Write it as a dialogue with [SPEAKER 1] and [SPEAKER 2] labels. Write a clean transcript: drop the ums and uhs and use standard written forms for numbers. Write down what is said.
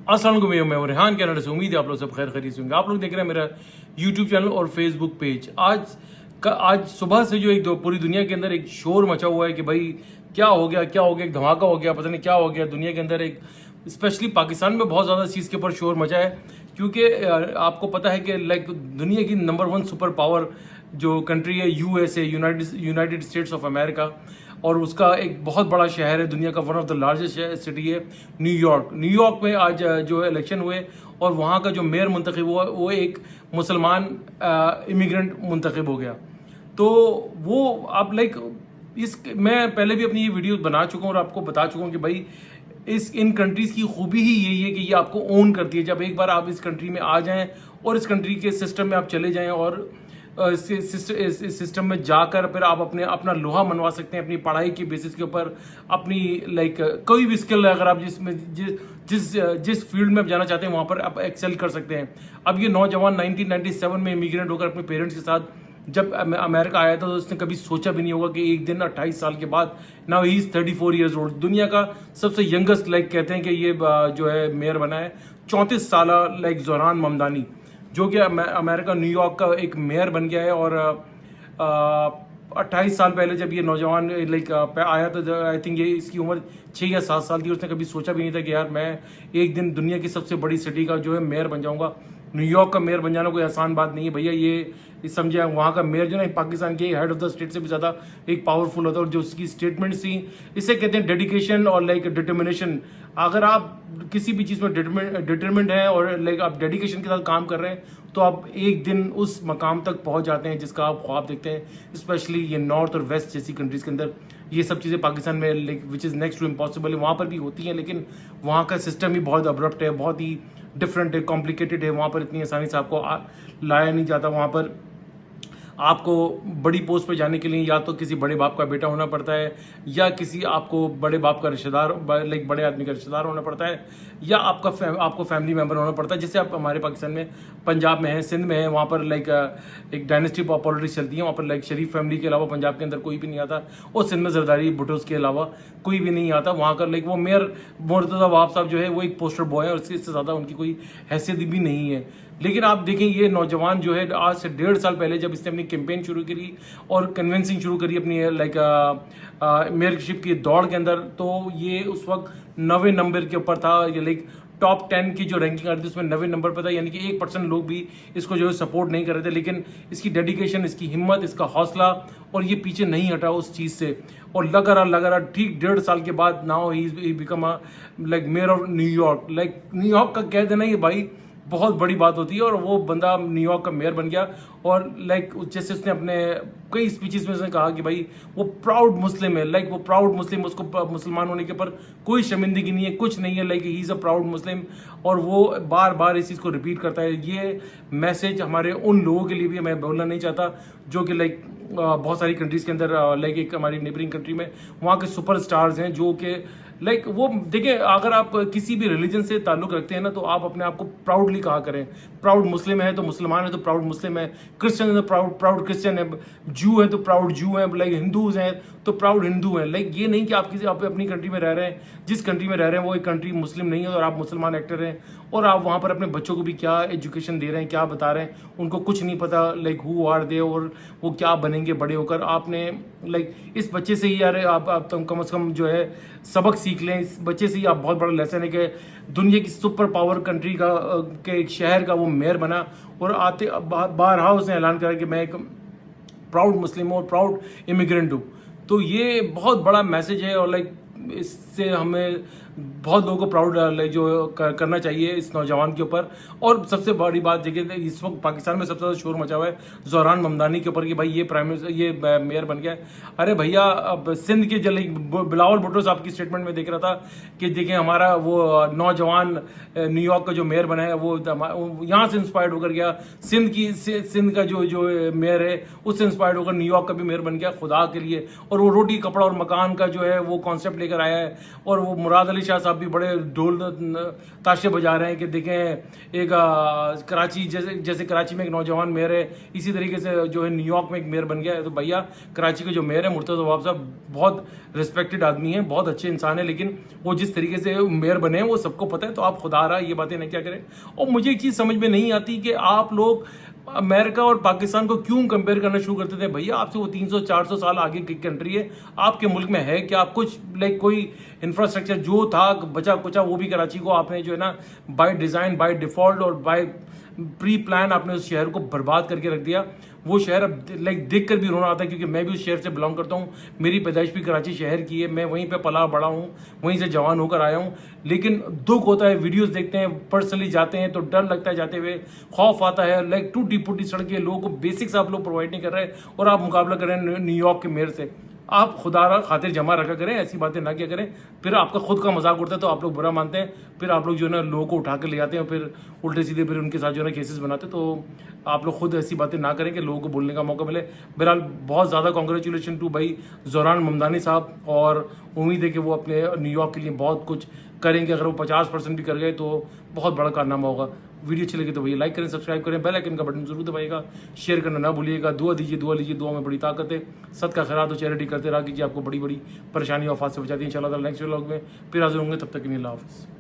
[SPEAKER 1] अस्सलाम वालेकुम, मैं हूं रेहान कनाडा से। उम्मीद है आप लोग सब खैर खैरियत से होंगे। आप लोग देख रहे हैं मेरा यूट्यूब चैनल और फेसबुक पेज। आज सुबह से जो पूरी दुनिया के अंदर एक शोर मचा हुआ है कि भाई क्या हो गया, एक धमाका हो गया, पता नहीं क्या हो गया दुनिया के अंदर। एक स्पेशली पाकिस्तान में बहुत ज़्यादा इस चीज़ के ऊपर शोर मचा है, क्योंकि आपको पता है कि लाइक दुनिया की नंबर 1 सुपर पावर जो कंट्री है USA, United states of America, और उसका एक बहुत बड़ा शहर है, दुनिया का one of the largest city है न्यूयॉर्क। न्यूयॉर्क में आज जो इलेक्शन हुए और वहाँ का जो मेयर मुंतखब हुआ वो एक मुसलमान इमिग्रेंट मुंतखब हो गया। तो वो आप लाइक मैं पहले भी अपनी ये वीडियो बना चुका हूँ और आपको बता चुका हूँ कि भाई इन कंट्रीज़ की खूबी ही यही है कि ये आपको ओन करती है। जब एक बार आप इस कंट्री में आ जाएं और इस कंट्री के सिस्टम में आप चले जाएं और इस सिस्टम में जाकर फिर आप अपना लोहा मनवा सकते हैं अपनी पढ़ाई के बेसिस के ऊपर, अपनी लाइक कोई भी स्किल है अगर आप जिस फील्ड में आप जाना चाहते हैं वहाँ पर आप एक्सेल कर सकते हैं। अब ये नौजवान 1997 में इमिग्रेंट होकर अपने पेरेंट्स के साथ जब अमेरिका आया था तो उसने कभी सोचा भी नहीं होगा कि एक दिन 28 साल के बाद now he is 34 years old, दुनिया का सबसे यंगेस्ट लाइक कहते हैं कि ये जो है मेयर बना है 34 साल लाइक ज़ोहरान ममदानी, जो कि अमेरिका न्यूयॉर्क का एक मेयर बन गया है। और 28 साल पहले जब ये नौजवान लाइक आया तो आई थिंक ये इसकी उम्र 6 या 7 साल थी। उसने कभी सोचा भी नहीं था कि यार मैं एक दिन दुनिया की सबसे बड़ी सिटी का जो है मेयर बन जाऊंगा। न्यूयॉर्क का मेयर बन जाना कोई आसान बात नहीं है भैया। ये समझे वहाँ का मेयर जो है पाकिस्तान के हेड ऑफ द स्टेट से भी ज़्यादा एक पावरफुल होता है। और जो उसकी स्टेटमेंट्स थी, इसे कहते हैं डेडिकेशन और लाइक डिटर्मिनेशन। अगर आप किसी भी चीज़ में डिटर्मिनेंट है और लाइक आप डेडिकेशन के साथ काम कर रहे हैं तो आप एक दिन उस मकाम तक पहुंच जाते हैं जिसका आप ख्वाब देखते हैं। स्पेशली ये नॉर्थ और वेस्ट जैसी कंट्रीज़ के अंदर ये सब चीज़ें पाकिस्तान में like which is next to impossible है, वहाँ पर भी होती हैं, लेकिन वहाँ का सिस्टम ही बहुत अब्रप्ट है, बहुत ही डिफरेंट है, कॉम्प्लिकेटेड है। वहाँ पर इतनी आसानी से आपको लाया नहीं जाता। वहाँ पर आपको बड़ी पोस्ट पे जाने के लिए या तो किसी बड़े बाप का बेटा होना पड़ता है, या किसी आपको बड़े बाप का रिश्तेदार लाइक बड़े आदमी का रिश्तेदार होना पड़ता है, या आपको फैमिली मेम्बर होना पड़ता है। जैसे आप हमारे पाकिस्तान में पंजाब में है, सिंध में है, वहाँ पर लाइक एक डायनेस्टी पॉलिटिक्स चलती है। वहाँ पर लाइक शरीफ फैमिली के अलावा पंजाब के अंदर कोई भी नहीं आता, और सिंध में जरदारी भुट्टोस के अलावा कोई भी नहीं आता। वहाँ का लाइक वो मेयर मुर्तज़ा वहाब साहब जो है वो एक पोस्टर बॉय है और इससे ज़्यादा उनकी कोई हैसियत भी नहीं है। लेकिन आप देखें ये नौजवान जो है आज से 1.5 साल पहले जब इसने अपनी कैंपेन शुरू करी और कन्विंसिंग शुरू करी अपनी लाइक मेयरशिप की दौड़ के अंदर, तो ये उस वक्त 9वें नंबर के ऊपर था। ये लाइक टॉप 10 की जो रैंकिंग आ रही थी उसमें 9वें नंबर पर था, यानी कि 1% लोग भी इसको जो है सपोर्ट नहीं कर रहे थे। लेकिन इसकी डेडिकेशन, इसकी हिम्मत, इसका हौसला, और ये पीछे नहीं हटा उस चीज़ से। और लगा रहा ठीक 1.5 साल के बाद now he become like mayor of New York. Like New York का कह देना ये भाई बहुत बड़ी बात होती है, और वो बंदा न्यूयॉर्क का मेयर बन गया। और लाइक जैसे उसने अपने कई स्पीचेस में उसने कहा कि भाई वो प्राउड मुस्लिम है, लाइक वो प्राउड मुस्लिम, उसको मुसलमान होने के ऊपर कोई शर्मिंदगी नहीं है, कुछ नहीं है, like he is a proud Muslim. और वो बार बार इस चीज़ को रिपीट करता है। ये मैसेज हमारे उन लोगों के लिए भी मैं बोलना नहीं चाहता जो कि लाइक बहुत सारी कंट्रीज़ के अंदर लाइक एक हमारी नेबरिंग कंट्री में वहाँ के सुपर स्टार्स हैं जो कि लाइक वो देखिए, अगर आप किसी भी रिलीजन से ताल्लुक़ रखते हैं ना तो आप अपने आप को प्राउडली कहा करें। प्राउड मुस्लिम है तो मुसलमान है तो प्राउड मुस्लिम है, क्रिश्चियन है तो प्राउड क्रिश्चियन है, जू है तो प्राउड जू है, लाइक हिंदूज हैं तो प्राउड हिंदू हैं। लाइक ये नहीं कि आप अपनी कंट्री में रह रहे हैं, जिस कंट्री में रह रहे हैं वो एक कंट्री मुस्लिम नहीं है और आप मुसलमान एक्टर हैं, और आप वहाँ पर अपने बच्चों को भी क्या एजुकेशन दे रहे हैं, क्या बता रहे हैं, उनको कुछ नहीं पता लाइक हु आर दे और वो क्या बनेंगे बड़े होकर। आपने लाइक इस बच्चे से ही यार आप कम से कम जो है सबक सीख लें। इस बच्चे से ही आप बहुत बड़ा लेसन है कि दुनिया की सुपर पावर कंट्री का के एक शहर का वो मेयर बना, और आते बारहा उसने ऐलान करा कि मैं एक प्राउड मुस्लिम हूँ और प्राउड इमिग्रेंट हूँ। तो ये बहुत बड़ा मैसेज है, और लाइक इससे हमें बहुत लोगों को प्राउड लाइक जो करना चाहिए इस नौजवान के ऊपर। और सबसे बड़ी बात देखिए, इस वक्त पाकिस्तान में सबसे ज़्यादा शोर मचा हुआ है ज़ोहरान ममदानी के ऊपर कि भाई ये प्राइम मिनिस्टर, ये मेयर बन गया है। अरे भैया, अब सिंध के बिलावल भुट्टो साहब की स्टेटमेंट में देख रहा था कि देखिए हमारा वो नौजवान न्यूयॉर्क का जो मेयर बना है वो यहाँ से इंस्पायर्ड होकर गया, सिंध का जो मेयर है उससे इंस्पायर्ड होकर न्यूयॉर्क का भी मेयर बन गया खुदा के लिए। और वो रोटी कपड़ा और मकान का जो है वो कॉन्सेप्ट लेकर आया है, और वो मुराद अली शाह साहब भी बड़े ढोल ताशे बजा रहे हैं कि देखें एक कराची जैसे कराची में एक नौजवान मेयर है, इसी तरीके से जो है न्यूयॉर्क में एक मेयर बन गया है। तो भैया कराची के जो मेयर है मुर्तज़ा नवाब साहब बहुत रिस्पेक्टेड आदमी है, बहुत अच्छे इंसान है, लेकिन वो जिस तरीके से मेयर बने हैं वो सबको पता है। तो आप खुदा रहा ये बातें नहीं क्या करें। और मुझे एक चीज़ समझ में नहीं आती कि आप लोग अमेरिका और पाकिस्तान को क्यों कंपेयर करना शुरू करते थे। भैया आपसे वो 300-400 साल आगे की कंट्री है, आपके मुल्क में है क्या कुछ लाइक कोई इंफ्रास्ट्रक्चर जो था बचा कुचा, वो भी कराची को आपने जो है ना बाय डिज़ाइन, बाय डिफ़ॉल्ट और बाय प्री प्लान आपने उस शहर को बर्बाद करके रख दिया। वो शहर अब लाइक देख कर भी रोना आता है, क्योंकि मैं भी उस शहर से बिलोंग करता हूँ, मेरी पैदाइश भी कराची शहर की है, मैं वहीं पे पला बड़ा हूँ, वहीं से जवान होकर आया हूँ। लेकिन दुख होता है, वीडियोस देखते हैं, पर्सनली जाते हैं तो डर लगता है जाते हुए, खौफ आता है। लाइक टूटी फूटी सड़कें, लोगों को बेसिक्स आप लोग प्रोवाइड नहीं कर रहे और आप मुकाबला कर रहे हैं न्यूयॉर्क के मेयर से। आप खुदा खातिर जमा रखा करें, ऐसी बातें ना किया करें। फिर आपका खुद का मजाक उड़ता है तो आप लोग बुरा मानते हैं, फिर आप लोग जो है ना लोगों को उठा कर ले जाते हैं, फिर उल्टे सीधे फिर उनके साथ जो है ना केसेस बनाते हैं। तो आप लोग खुद ऐसी बातें ना करें कि लोगों को बोलने का मौका मिले। बहरहाल बहुत ज़्यादा कॉन्ग्रेचुलेशन टू भाई ज़ोरान ममदानी साहब, और उम्मीद है कि वो अपने न्यूयॉर्क के लिए बहुत कुछ करेंगे। अगर वो 50% भी कर गए तो बहुत बड़ा कारनामा होगा। वीडियो अच्छी लगी तो भैया लाइक करें, सब्सक्राइब करें, बेल आइकन का बटन जरूर दबाइएगा, शेयर करना ना भूलिएगा। दुआ दीजिए, दुआ लीजिए, दुआ में बड़ी ताकत है। सदका खैरात और चैरिटी करते रहा कीजिए, आपको बड़ी बड़ी परेशानी और आफात से बचाती है। इंशाल्लाह नेक्स्ट व्लॉग में फिर हाजिर होंगे, तब तक के लिए अल्लाह हाफ़िज़।